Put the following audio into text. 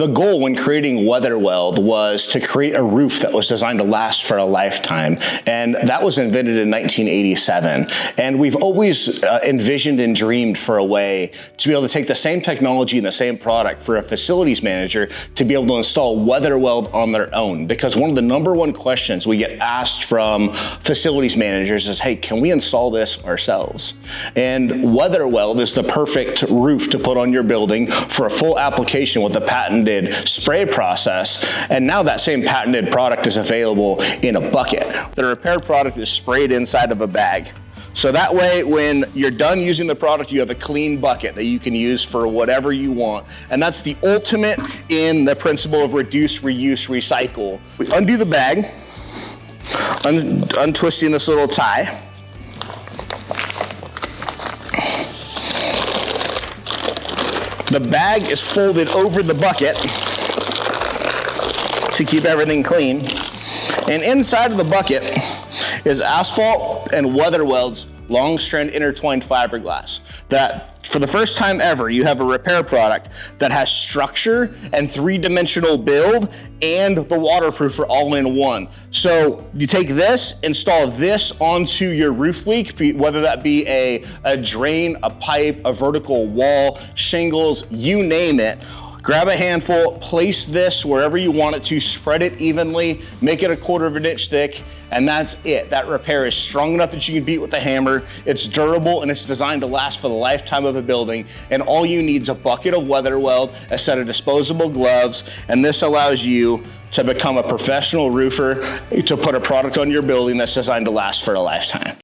The goal when creating WeatherWeld was to create a roof that was designed to last for a lifetime, and that was invented in 1987. And we've always envisioned and dreamed for a way to be able to take the same technology and the same product for a facilities manager to be able to install WeatherWeld on their own. Because one of the #1 questions we get asked from facilities managers is, hey, can we install this ourselves? And WeatherWeld is the perfect roof to put on your building for a full application with a patented spray process, and now that same patented product is available in a bucket. The repair product is sprayed inside of a bag. So that way, when you're done using the product, you have a clean bucket that you can use for whatever you want. And that's the ultimate in the principle of reduce, reuse, recycle. We undo the bag, untwisting this little tie. The bag is folded over the bucket to keep everything clean. And inside of the bucket is asphalt and WeatherWeld's long strand intertwined fiberglass. That, for the first time ever, you have a repair product that has structure and 3-dimensional build and the waterproofer all in one. So you take this, install this onto your roof leak, whether that be a drain, a pipe, a vertical wall, shingles, you name it. Grab a handful, place this wherever you want it to, spread it evenly, make it 1/4 of an inch thick, and that's it. That repair is strong enough that you can beat with a hammer. It's durable and it's designed to last for the lifetime of a building. And all you need is a bucket of WeatherWeld, a set of disposable gloves, and this allows you to become a professional roofer, to put a product on your building that's designed to last for a lifetime.